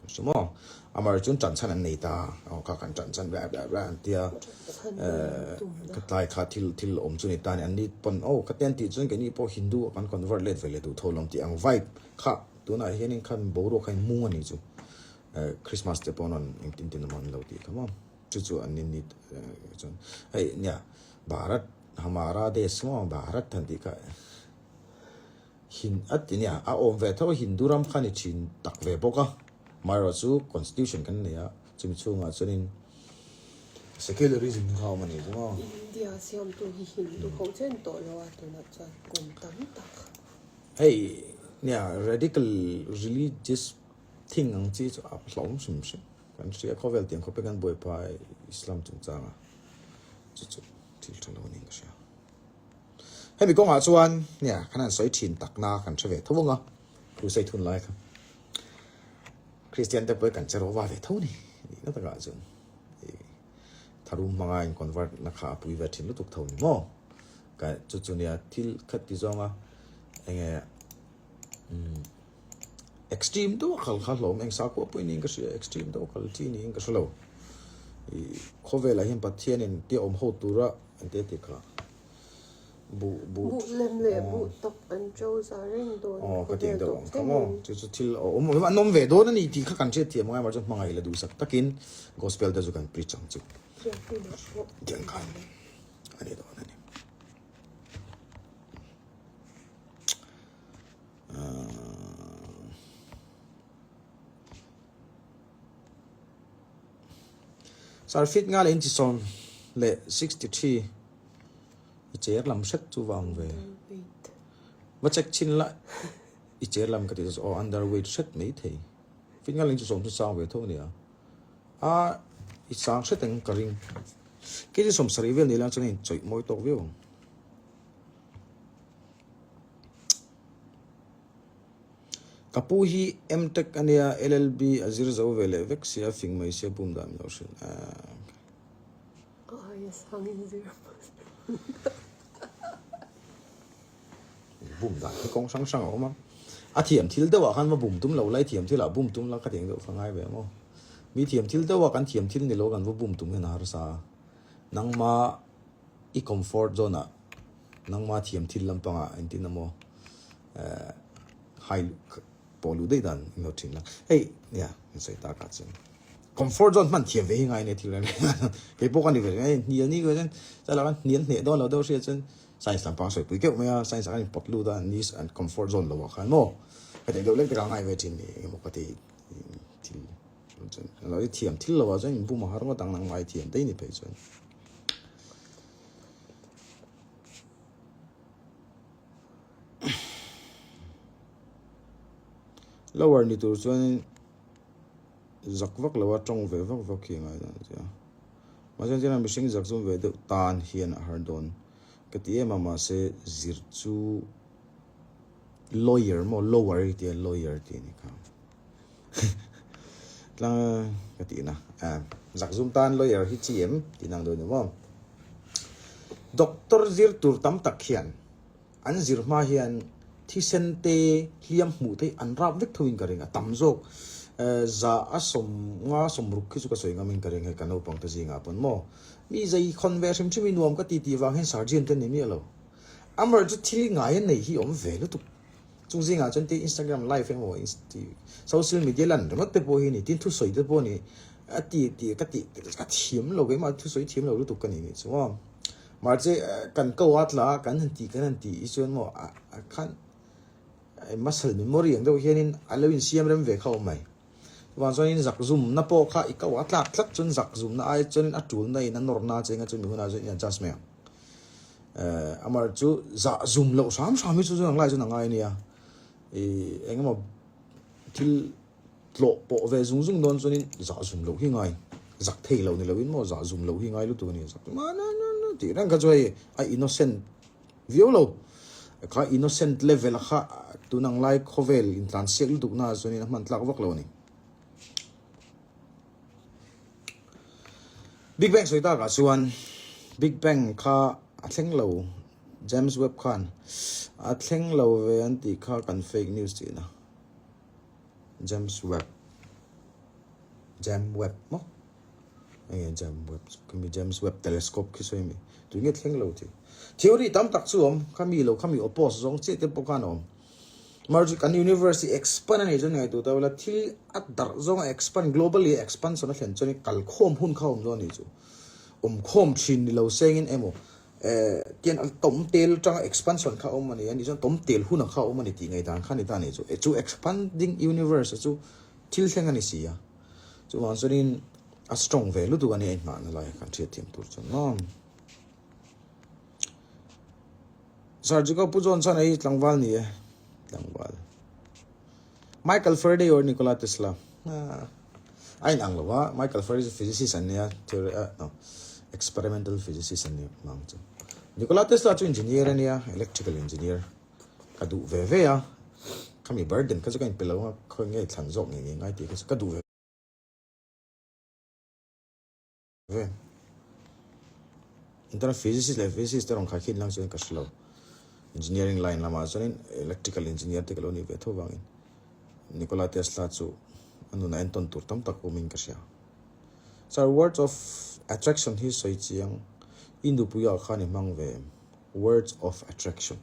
Sumo amar chun chan chan an nei ta ka kan chan chan bla bla bla tia ka tai kha thil om chu ni ta ni an ni pon ka ten ti chun ke ni po Hindu kan convert let vele du tholom ti ang vibe kha tu na hianin khan boro khai mu ani chu Christmas te pon on tin tin mon lo ti come on chu an ni chun hey nya Bharat हमारा देश में भारत थंदी का अतिनिया ओम वे थो हिंदू राम खानी चीन तक वे बोका मारो कॉन्स्टिट्यूशन कन नया चिमचुंगा चुनिन सेक्युलरिज्म का मनी जो इंडिया से हम तो हिंदू हो चेन तो लवा तो ना चा कुम तम तक हे न्या radical religious thing ang chi आप लॉन्ग सुमसे kan sia ko vel tiang ko pegan boy pai islam chungchanga chu til thalo ning siaให้มีกองอาชวนเนี่ยขนาดสอยถิ่นตักนากันเฉวทุ่งอ่ะผู้ใส่ทุนไรครับคริสเตียนแต่เปิดกันจะรู้ว่าเวทุนี่นั่นต่างกันจนถ้ารู้มังไงคอนเวิร์ตนะคะปุยเวทินรู้ตุกเท่านี้มั้งก็จุดเนี่ยที่คัดที่จองอ่ะเองเอ็กซ์ตรีมตัวเขาหลงเองสักว่าปุยนี่ก็เสียเอ็กซ์ตรีมตัวเขาที่นี่ก็สโลเขาเวลาเห็นปัจเจียนที่อมหูตัวละอันเดียติค่ะbu lem le bu tok an cho sa ring do ka ting do kamo chu thil ma nom ve do na ni ti kha kan che ti ma ma jo mangai la du sak takin gospel da ju kan preach ang chu diang kan ani do na ni sar fit nga le in chi son le 63 icher lam set chu wang ve ma check chin la icher lam ka ti so underweight set mai thei fingal ling chu som chu sang ve tho ni a i sang set ang karing ke ji som sari vel ni lang chunin choi moi tok ve kapu hi mtech ania llb azir zo vele vek sia fing mai sia bum dam yo shin yes hangin zero bùm đại cái con sang sang mà thiểm thil đâu à khăn mà bùm túm lâu lấy thiểm thil là bùm túm là cái tiếng đâu phang ai vậy mà mi thiểm thil đâu à kan thiểm thil ni lo kan vô bùm túm cái nào sa nang ma i comfort zone à nang ma thiểm thil lam pang à anh tin namo hai polu đây dan nó tin là hey yeah sai ta cả chân comfort zone man thiểm về ngay này thì là cái bộ cái này về nhiều như cái chân sai là niên nệ đó là đâu sẽ chân sai sản phẩm sợi bụi kẹo mà sai sản phẩm lưu đó needs and comfort zone là vậy mà cái đấy đâu lấy cái ngay về trên này một cái thì nói thiểm thil là vậy chân bùm mà nó đang ngay thiểm đấy này phải chân lower ni tur chuan zak vak lawa tong ve vak vak hi ngai dan cha ma chen chen mi sing zak zum ve de tan hian har don ka ti ma se zir chu lawyer mo lower ti lawyer ti ni ka tlang ka ti na zak zum tan lawyer hi chi em ti nang do ni mo doctor zir tur tam tak hian an zir ma hian thi sen te hliam mu te an rap vek thuin ka ringa tam jok za asom nga somruk khi chu ka soi ngamin ka ring he kano pang ta jinga pon mo mi zai conversion chimi nuam ka ti wang hen sergeant te ni mi lo amar chu thili ngai nei hi om ve lu tu chung jinga chon te Instagram live he mo social media lan mat te po hi ni tin thu soi te po ni ka thiam lo ge ma thu soi thiam lo lu tu ka ni chu mo mar che kan ko atla kan han ti i chon mo khan muscle memory ang do hianin alawin siam rem ve khau mai wan so in zak zoom na po kha i ka wa tlak tlak chun zak zoom na ai chun atul nei na norna chenga chun huna jo in just me amar chu za zoom lo sam sam mi chu jang lai chu na ngai nia engama til tlo po ve zung zung don chunin za zoom lo hi ngai zak thei lo ni lovin mo za zoom lo hi ngai lu tu ni zak ma na ti rang ka joi ai innocent view lo kha innocent level kha tunang lai khovel in tlan sel du na chunin man tlak vak lo ni Big Bang soita ka chuan Big Bang kha athleng lo James Webb khan athleng lo ve an ti kha kan fake news ti na James Webb James Webb mo anh James Webb kami James Webb telescope khi soi mi tu nghe theng lo thì theory tam tak chu kami oppose zong che te pokan marju kan universe expand ani jong ai tu ta wala thil at dar zong expand globally expansion a hlen choni kal khom hun khom zo ni chu khom thin ni lo sengin emo tian al tom tel tang expansion kha mani ani jong tom tel hun kha mani ti ngai dan khani ta ni chu expanding universe chu thil theng ani sia chu wan sonin a strong value tu ani ma na lai kan thia tim tur chon no surgical pujon chan ai tlangwal ni tlangwal Michael Faraday or Nikola Tesla ai nang lo wa Michael Faraday is a physicist and no experimental physicist and mang chu Nikola Tesla chu engineer and electrical engineer kadu ve ya kami burden ka chu kan pelo ko nge thang jok nge ngai ti ka kadu ve intera physicist rong kha khin lang chu ka slow engineering line lama chuan electrical engineer te kaloni ve tho wangin Nikola Tesla chu anuna enton tur tam tak umin ka sia so words of attraction hi soi chiang indu puya khani mang ve words of attraction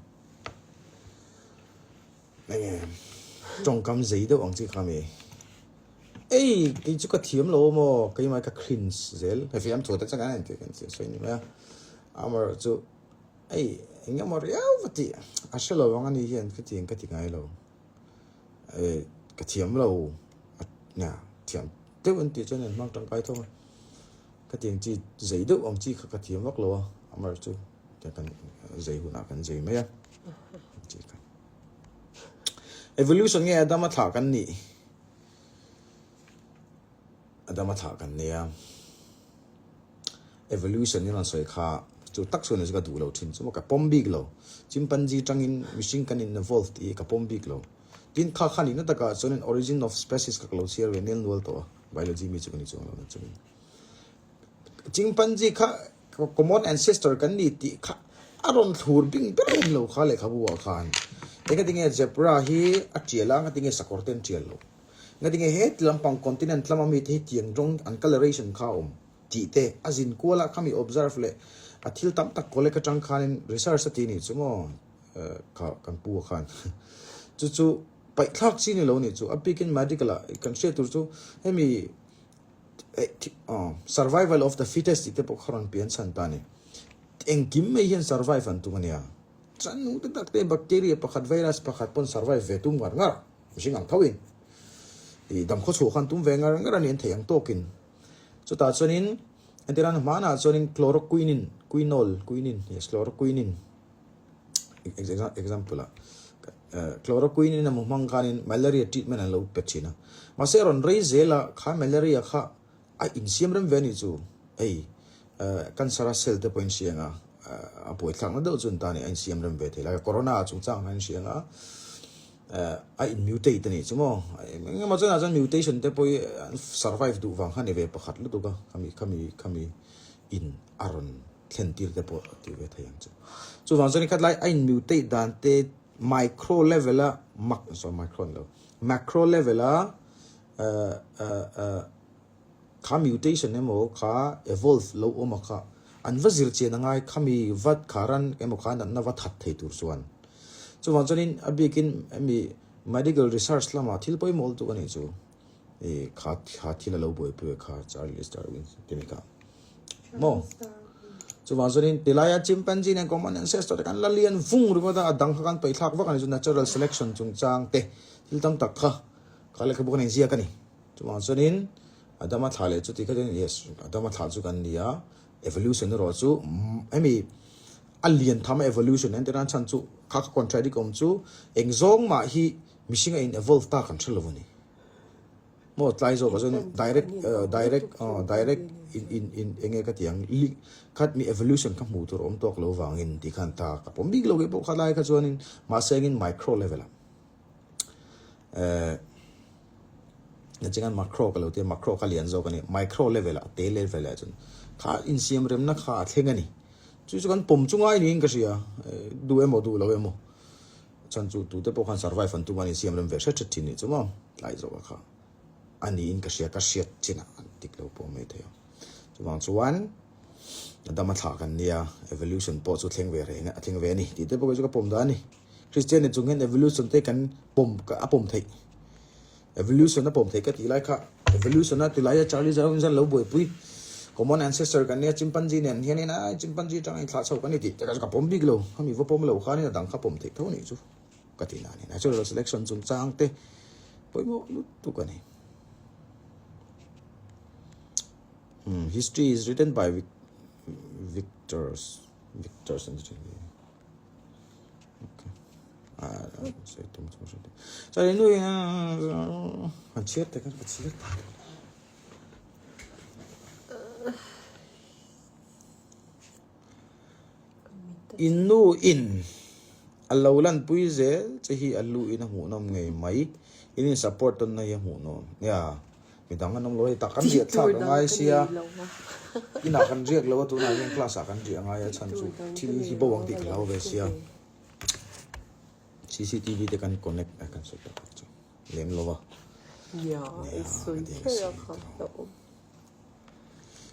nge trong kam zai do ang chi khami ei ki chu ka thiam lo mo kai mai ka cringe zel he fiam thota changa an te kan soi ni ma amar chu ei engam mor ya vati ashalo wang ani hian ka ting ka tingai lo ka thiam lo na thiam te un ti chen mang tang kai thong ka ting chi zai do ang chi ka thiam wak lo amar chu ta kan zai hu na kan zai ma ya chi ka evolution nge adama tha kan ni ya evolution ni ran soi kha chu tak so ne ka du lo thin chu ka pom big lo chimpanzee tangin machine kan involved e ka pom big lo tin kha khani na taka chonin origin of species ka lo share we nel wal to biology mi chu ni chu lo chu chimpanzee kha common ancestor kan ni ti kha aron thur bing bing lo kha le khabu wa khan eka dinge zebra hi atiela nga dinge sakorten tiel lo nga dinge het lampang continent lama mi the tiang jong an coloration kha ti te azin kola khami observe le athil tam tak kole ka chang khanin research ati ni chumo kha kan pu khan chu pai thak chi ni lo ni chu apikin medical kan she tur chu hemi survival of the fittest ite po kharon pian san ta ni engkim me hian survive an tu mania chanu tak te bacteria pakhat virus pakhat pon survive ve tum ngar ngar mishing ang thawin i dam kho chu khan tum ve ngar ngar an theyang tokin chu ta chonin antiran mana chonin chloroquine yes chloroquine example chloroquine na mumang kanin malaria treatment an lo pechina maseron reizela kha malaria kha a insiam ram veni chu ei cancer cell te point sianga apoi thang na do chun ta ni insiam ram ve thela corona chung chang han sianga a in mutate ni chumo ma chana chan mutation te poi survive du wang han ve pakhat lu tu ka kami in aron thentir te po ti ve thayang chu wang chani khat lai a in mutate dan te micro level macro level kha mutation emo kha evolve lo oma kha an vazir che nangai khami vat kharan emo kha na va that thei tur suan chu wan chonin abikin mi medical research lama thil poi mol tu ani chu e kha thila lo boi pu kha Charles Darwin temika mo chu wan chonin tilaya chimpanzee ne common ancestor kan lalian vung ru da adang khan pai thak wa kan chu natural selection chung chang te thil tam tak kha khale ka bu kan zia kani chu wan chonin adama thale chu ti khaden yes adama tha chu kan nia evolution ro chu emi alien thama evolution and ran chan chu kha contradict om chu engzong ma hi missing in evolve ta kan thlawani mo tlai zo bazon direct in enge ka tiang khat mi evolution ka mu tur om tok lo wangin ti khan ta ka pom big lo ge po khalai ka chuanin ma sengin micro level na chingan macro ka lo te macro ka lian zo ka ni micro level te level a chun kha in siam rem na kha thengani chu kan pom chungai ni ka sia du emo du lo emo chan chu tu te po khan survive an tu mani siam rem ve sha chat ni chuma lai zo ka ani in ka siat china tik lo po mai theo chuwang chuan dama thla kan nia evolution po chu thleng ve ni ti te po chu ka pom da ni Christian ni chunghen evolution te kan pom ka apom thei evolution na pom thei ka ti lai kha evolution na ti lai Charlie Darwin zan lo boi pui common ancestor kan nia chimpanzee nen hian na chimpanzee tang thla chho kan ni ti ka pom big lo hami vo pom lo kha ni dang kha pom thei tho ni chu ka ti na ni natural selection chung chang te poi mo lu tu ka ni history is written by victors and okay say tum so inu han chet te kan chet inu in alaulan puizel chehi alu in hu nom ngai mai in support ton na ya hu no ya midang anom loi takan dia thak ngai sia ina kan riak lo tu na yang class kan ri ngai chan chu thil hi bo wang dik lo ve sia CCTV te kan connect kan so ta chu lem lo wa ya so ya kha to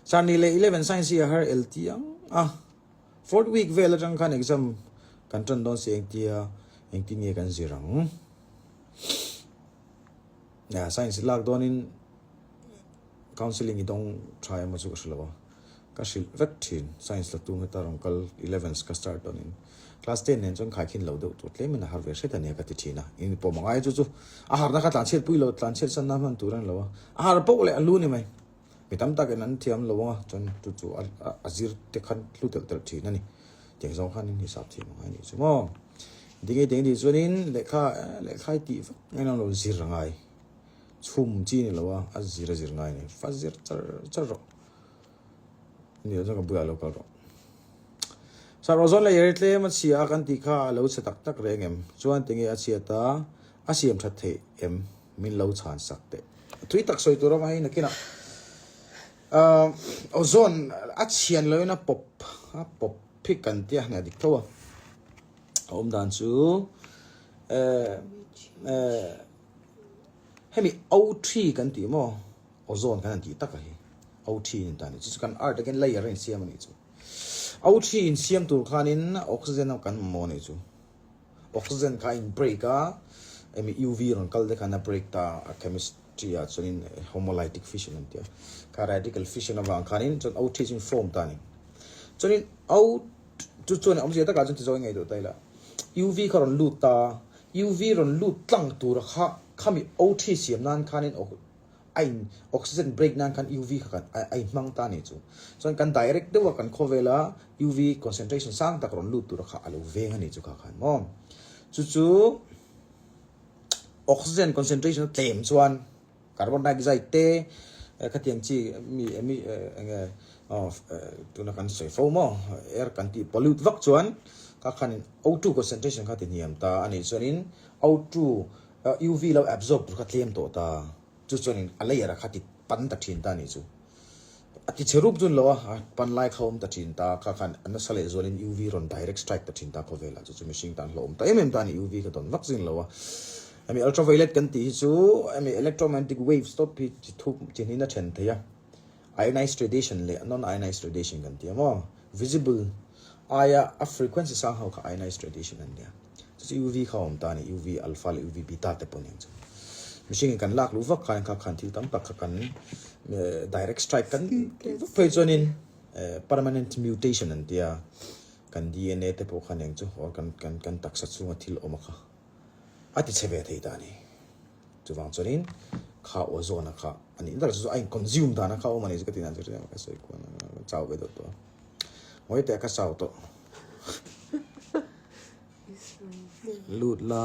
Sunny le 11 science here her LT fourth week vela jang kan exam kan tron don se engti nge kan zirang ya science lak don in counseling idong try ma chu shlo ka shil vaccine science la tu me tarong kal 11s ka start on in class 10 nen chong khai khin lo do to tle min har ve se ta ne ka ti thina in po mangai chu a har na ka tan chet pui lo tan chet san na man turan lo a har po le alu ni mai mitam ta kan an thiam lo wa chon chu azir te khan lu tel tel thina ni teng zong khan ni sap thi mangai ni chu mo dinge ding di chunin le khai ti ngai lo zir rangai chum chi ni lo wa azir ngai ni fazir char ro ni zo ka bua lo ka ro sa rozon la yeretle ma sia kan ti kha lo che tak rengem chuan tinge a chia ta a siam that the em min lo chan sakte thui tak soi tur ma na kina ozon a chian lo na pop phik kan tia na dik thawa om dan chu hemi O3 kan ti mo ozon kan ti tak hi O3 ni ta ni chu kan art again layer in siam ni chu O3 in siam tur khanin oxygen kan mo ni chu oxygen ka in break emi UV ron kal de kana break ta chemistry a chunin homolytic fission an tia ka radical fission awang khanin chon O3 in form ta ni chunin O chuan om je ta ka chon ti zo ngai do taila UV ka ron lut ta UV ron lut tlang tur kha khami O3 siam nan khanin ain oxygen break nan kan UV kan ai mang ta ni chu chon kan direct de wa kan khovela UV concentration sang ta ron lut tur kha alo ve ngani chu kha khan mo chu oxygen concentration tlem chuan carbon dioxide te khatiang chi mi tu na kan soi fo mo air kan ti pollute vak chuan ka khanin O2 concentration kha ti niam ta ani chuanin O2 UV lo absorb tur kha tlem to ta chu chuanin alayara khati pan ta thin ta ni chu ati cherup jun lo pan lai khom ta thin ta kha khan an sale zonin UV ron direct strike ta thin ta ko vela chu machine tan hlom ta ta ni UV ka don vaccine lo ami ultraviolet kan ti chu ami electromagnetic waves stop pi thu chin na chen thaya ionized radiation le non ionized radiation kan ti mo visible aya a frequency sang how ka ionized radiation an dia chu UV khom ta ni UV alpha le UV beta te ponin chu machine kan lak lu vak khan thil tam tak kan direct strike kan phaizonin permanent mutation an dia kan DNA te po khan eng chu or kan tak sa chu thil omaka ati chebe thei ta ni chuwang chorin kha ozone kha ani indar chu ai consume da na kha o mani ka tinan chu ka soi ko na chau be do to moi te ka sau to lut la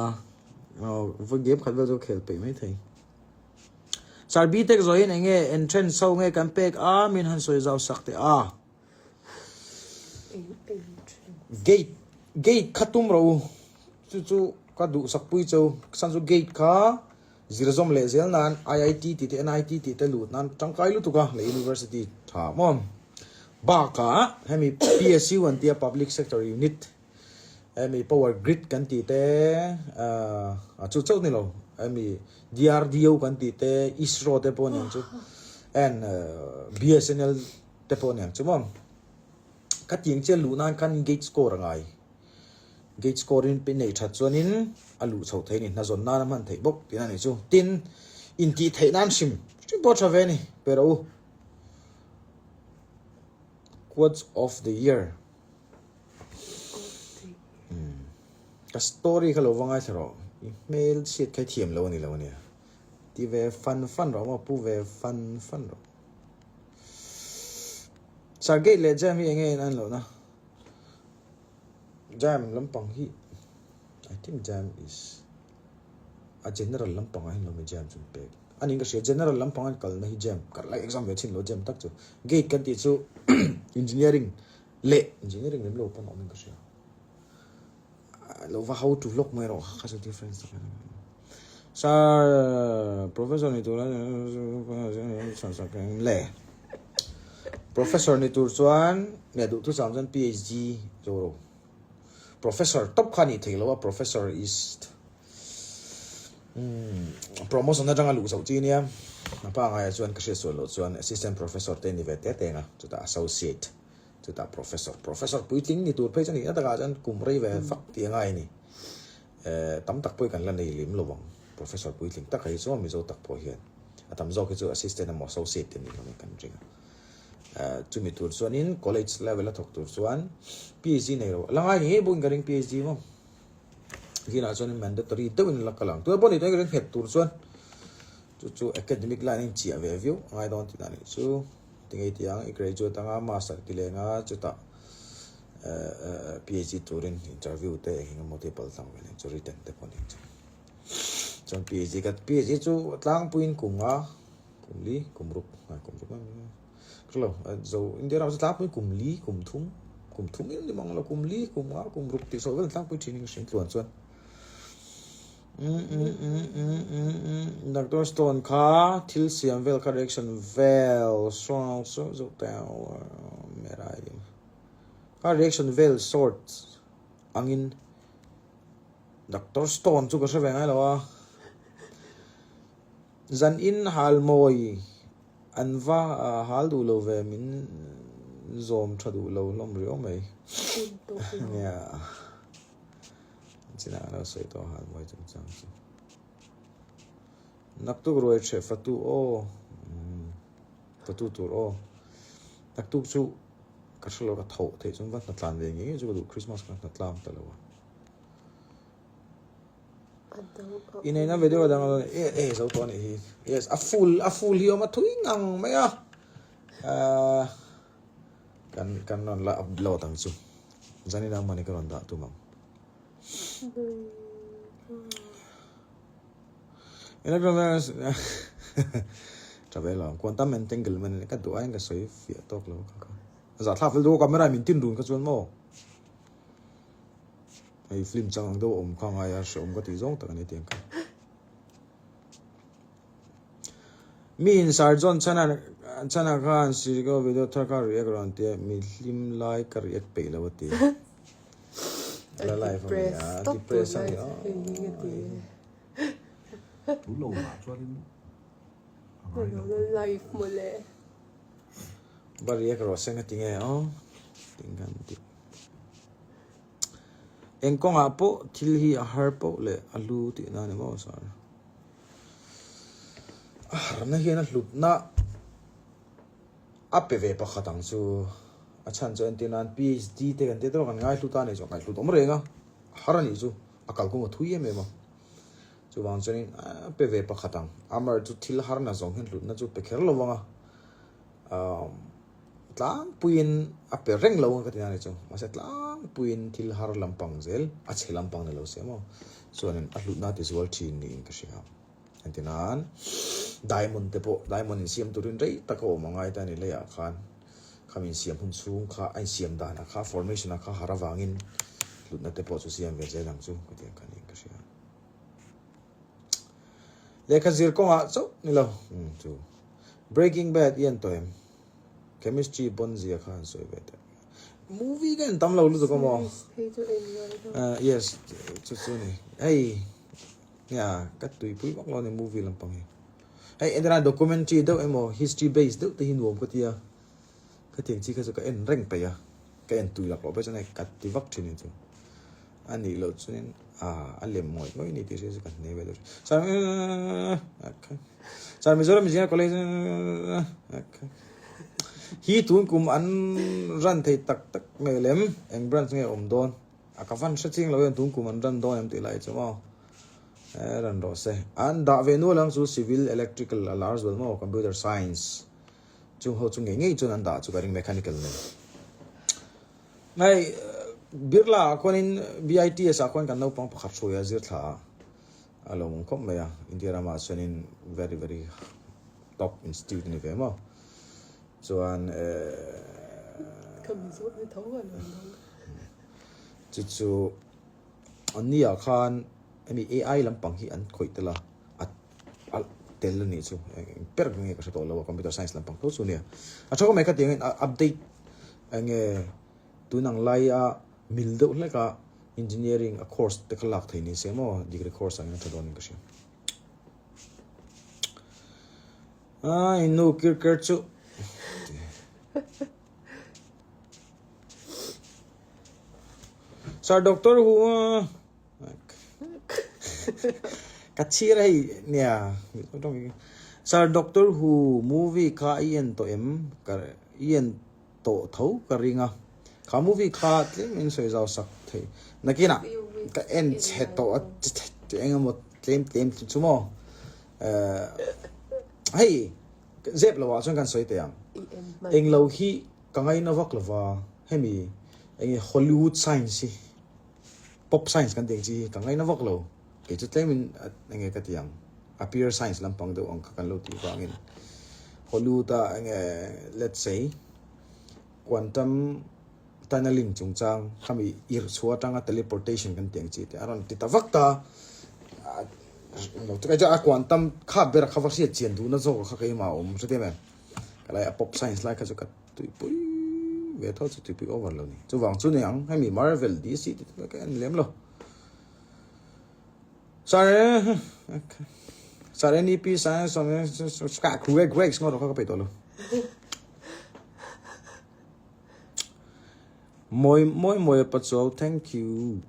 vô game khat vô khel pe mai thei sarbi tek zoin enge entrance so nge campek min han soi zau sakte gate khatum ro chu ka du sakpui chau sanju gate kha zirzom le zel nan IIT ti te NIT ti te lut nan tangkai lu tu ka le university tha mom ba ka hemi PSU an tia public sector unit hemi power grid kan ti te chu chau ni lo ami DRDO kan ti te ISRO te pon yang chu and BSNL te pon yang chu mom ka ting che lu nan kan gate score ngai gate score in pin nei that chuanin alu chho thei ni na zon na man thei bok tin ani chu tin in ti thei nan sim chu bo cha ve ni pero quotes of the year ka story ka lo wangai tharo email sheet kai thiam lo ni ti ve fan ro ma pu ve fan ro sargate le jam hi nge an lo na jam lampang hi I think jam is a general lampang ai lo me jam chun pe ani ka she general lampang an kal na hi jam kar lai exam ve chin lo jam tak chu gate kan ti chu engineering lem lo pon on ka she lo va how to look mai ro kha sa difference sa professor ni tu la sa le professor ni tur chuan me du tu samjan PhD zo professor top khani thelo professor is promotion na janga lu so chi nia na pa nga chuan ka she so lo chuan assistant professor te ni ve te nga chu ta associate chu ta professor puiting ni tur phei chani ta ga jan kumrei ve fak ti ngai ni tam tak poi kan la nei lim lo wang professor puiting ta kai zo mi zo tak po hian atam zo ke chu assistant na mo associate ni lo kan ring chu mi tur chuan in college level a thok tur chuan PhD nei ro langai ni buin garing PhD mo hina chuan mandatory to in la kalang tu boni to garing het tur chuan chu academic line in chi ave view I don't think ani chu tingai tiang I graduate anga master kilenga chu ta PhD turin interview te hinga multiple tang wen chu written te poni chu PhD chu tlang puin kunga kumli kumrup klo zo india ra tlang puin kumli kumthum in di mangla kumli kumga kumrup ti so vel tlang puin training shin tluan chuan Dr. Stone ka thil siam vel correction vel strong so ta merai reaction vel sort angin Dr. Stone chu ka se vengai lawa zan in hal moi anwa hal du lo ve min zom thadu lo lom rio mai ya china na soi to hal moi chang chang naktu roi che fatu o fatu tur o naktu chu ka shlo ka tho the chung wat na tlan ve ngi chu du Christmas ka na tlam ta lo in a video dang so to ni yes a full hi ma thui ngang mai a kan non la upload tang chu zani na mani ka ron da tu mam ina ga travel quantum entanglement ka du ai ga soi fi tok lo ka za thla fel do camera min tin run ka chuan mo ai film chang do om kha nga ya shom ka ti zong tak ani tiang ka min sarjon chana khan si go video thaka react ron te mi lim lai ka react pe lo ti la life ya depression ya tú lâu mà cho đến life mo le ba react ro sang ti nge ting kan ti engkong apo thil hi a har po le alu ti na ni mo sar na hian a hlut na apve pa khatang chu a chan cho antinan PhD te kan te to kan ngai hluta nei cho kai hlut om renga harani chu akal ko thui em ma chu wang chunin apve pa khatang amar chu thil har na zong hen hlut na chu pe kher lo wanga tlang puin a pe reng lo ka tina ni chu ma se tlang puin thil har lampang zel a che lampang ne lo se mo chuanin a hlut na ti zual thin ni ka sia antinan diamond te po diamond in siam turin rei tako mangai ta ni le ya khan khamin siam hun chung kha ai siam da na kha formation na kha harawangin hlut na te po chu siam ve zelang chu ka ti kan ni ka sia lekha zir ko nga chu ni lo chu breaking bad yen to em chemistry bonzia khan soi beta movie gan tam lo lu ko mo yes chu ni hey ya cái tụi bụi bóc lo này movie làm bằng hey endra documentary đâu em history based đâu thì nuông cái tia cái tiếng chỉ cái cái en reng phải à cái en tụi lạc lo bây giờ này cắt tụi vấp trên itu anh đi lâu cho nên anh làm mọi cái này thì sẽ cần này bây giờ sao bây giờ mình chỉ có lấy hi tuôn cùng anh run thấy tắc tắc nghe lem anh brand nghe đòn các fan sẽ chinh lâu tuôn cùng anh run đòn em tự lại chứ mà run đó sẽ anh đã về nuôi lang số civil electrical alarms với mà computer science chung hậu chung nghe chung anh đã chung cái mechanical này biết là con in BIT sa con kan no pang pakhat choya zir tha alo mong khom me ya India ma chuanin very very top institute ni ve mo chuan cầm rút với thấu rồi chu ania khan ami AI lampang hi an khoi tela at tel ni chu per nge ka to lo computer science lampang to chu ne a chho me ka ting update nge tunang lai a mil do le ka engineering a course te khalak theini se mo degree course ang ta don ka shi ai no kir chu sir doctor who kachir hai nia sir doctor who movie ka ien to em kar ien to thau karinga kha movie kha tlem in soi zau sak thei nakina ka en che to eng mo tlem chumo hey zep lawa chon kan soi te yang eng lo hi ka ngai na vak lawa hemi eng Hollywood science pop science kan ding chi ka ngai na vak lo ke chu tlem in eng ka tiang appear science lampang do ang kan lo ti wangin Hollywood eng let's say quantum tunneling chungchang khami ir chhuwa tanga teleportation kan tiang chi te aron ti tawakta no to ka quantum kha ber kha vasia chen du na zo kha kai ma se te me kalai pop science like ka chu ka tu pui ve tho chu tu pui over lo ni chu wang chu niang hai mi Marvel DC ti ka en lem lo sare ni pi sa so ka Greg ngor ka pe to lo moi pacho thank you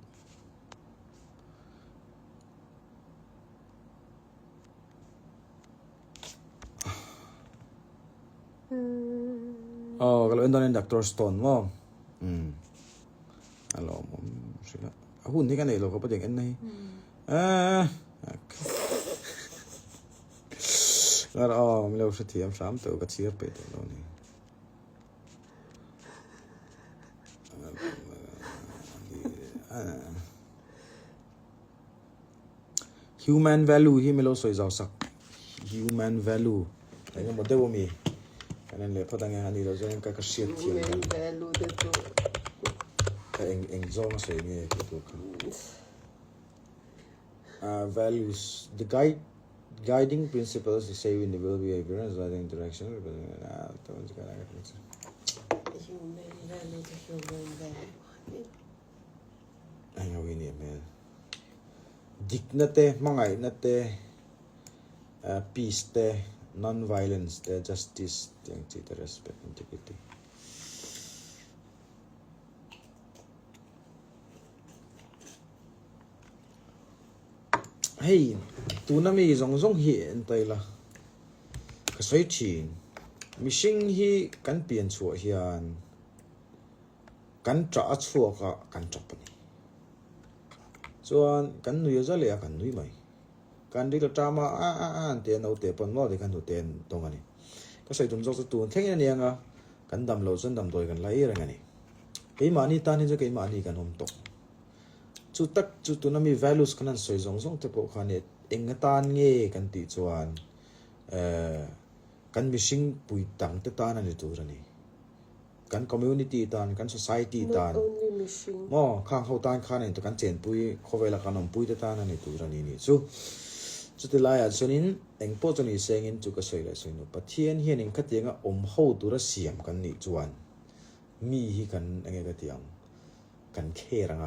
kalau endon Dr. Stone mo alo mo sila hun ni kan lo ko pa ding en nei ngaro mi lo sa thiam sam to ka chiar pe to lo ni human value hi melo soi zau sak human value ai mo de bo mi kanen le phatang ani lo zen ka shit thiam human value de to ka eng zong soi nge to values the guiding principles to save individual behavior and guiding direction human value to human value ai ngawi ni me dignity mangai nate peace te non violence te justice te respect integrity hey tu na mi zong hiện tay la ka soi chin mishing hi kan pian chu hian kan tra chu ka kan tra pani chuan kan nui za le kan nui mai kan ri la tama te no te pon mo de kan tu ten tong ani ka sai tum jok tu theng ni anga kan dam lo chon dam doi kan lai rang ani ke ma ni ta ni je ke ma ni kan hom tok chu tak chu tu na mi values kan soi zong te po khan eng tan nge kan ti chuan kan mishing pui tang te tan ani tu rani kan community tan kan society tan mo khang ho tan khan to kan chen pui khowela kanom pui te tan ani tu rani ni chu te lai a chunin eng po chani seng in chu ka soi la soi no pathian hian eng khatenga om ho tu ra siam kan ni chuan mi hi kan enge ka tiang กันเครังไง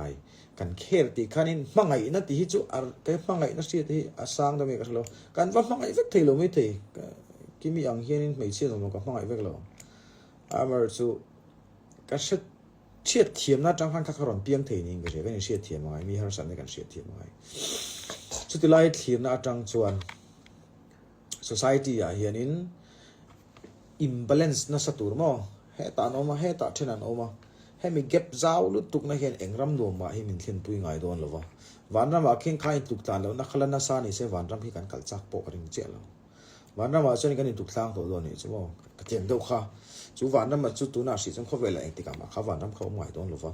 กันเครตีขันนี้มังไงนั่นที่จู่แต่มังไงนั่นสิที่อาสางตัวเองก็แล้วกันว่ามังไงเวกเทโลไม่เทกิมีอย่างเฮียนี่ไม่เชื่อสมมติกับมังไงเวกแล้วมาจู่ก็เชียดเทียมนะจังพันข้าขรอนเปียงเทนี่ก็ใช่ก็ยังเชียดเทียมไงมีฮาร์สันในการเชียดเทียมไงสุดที่ไล่เทียมนะจังชวน society อ่ะเฮียนิน imbalance นะสัตุรมั้งเฮตานออกมาเฮตาเชนันออกมาเฮมี gap เจ้าลุตุกนะเฮียนเอ็งรำรวมมาเฮมินเทียนปุยไงโดนหรอวะวันนั้นว่าเข่งข้ายตุกตานแล้วนักขลันนัสานี่เสวันรำที่กันกัลจักโปกริงเจแล้ววันนั้นว่าส่วนนี้กันตุกทางตัวโดนนี่ใช่มั้งกระเทียมเดียวค่ะจู่วันนั้นมาจู่ตัวน่าสิจังเขาเวลาเองติกามาเขาวันนั้นเขาไม่โดนหรอวะ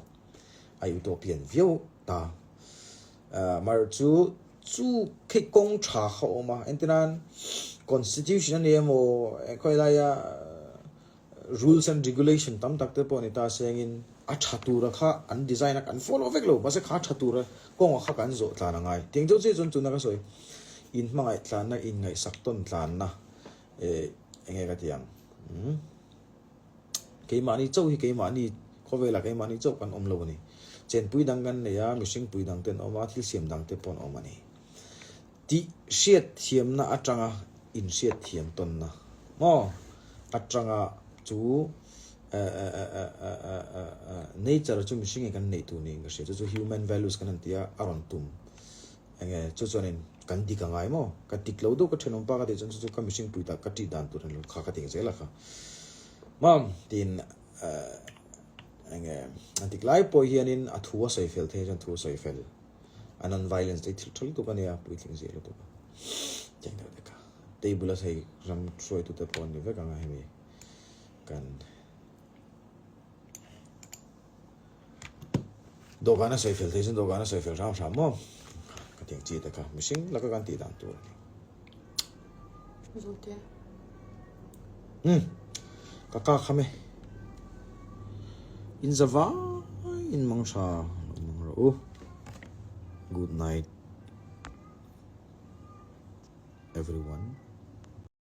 อายุตัวเปลี่ยนวิวตามาจู่แค่กงชาเขาออกมาเอ็นตินัน constitution เนี่ยโมค่อยไล่rules and regulation ตั้มตักเตปอนี่ตาเสียงินอัจฉริยะค่ะอันดีไซน์นักอัน follow เวกโลมาเสกอัจฉริยะกงว่าข้ากันโจทย์ลานง่ายเตียงเจ้าเจ้าจนจุนนักสวยอินมาไงลานนะอินไงสักต้นลานนะไงกันที่ยังเกี่ยมันนี่เจ้าที่เกี่ยมันนี่เขาเวลาเกี่ยมันนี่เจ้ากันโลนี่เจนปุยดังกันเนี่ยมิชิงปุยดังเต็นออกมาที่เสียมดังเตปอนออกมานี่ที่เสียดเทียมนะอัจฉริยะอินเสียดเทียมต้นนะมออัจฉริยะจู่ nature จู่มิชิงกันในตัวนี้ก็ใช่จู่ human values กันนั่นที่อารมณ์ตุ้มเงี้ยจู่นี่กันดีกันไงมั้งกันติดเราดูก็เทนองปากกันจู่กันมิชิงปุยตากันติดดันตัวนั้นข้ากันติงเสร็จแล้วค่ะมั่งทีนเงี้ยอันที่ไล่พอเฮียนินอัฐัวใส่เฟลเทจันทัวใส่เฟลอันนั้น violence ได้ทิลตัวกันเนี่ยปุยทิ้งเสียแล้วตัวจังเดียวเด็กค่ะแต่บุลาใส่รำช่วยตัวเตปอนนี่เวกันไงมีกันดอกนั้นใส่เฟลเทจันดอกนั้นใส่เฟลรำมั่งก็ทิ้งจีเด็กค่ะมิชิงแล้วก็กันติดดันตัวนี้ก็ข้ามีin Zava in Mangsha good night everyone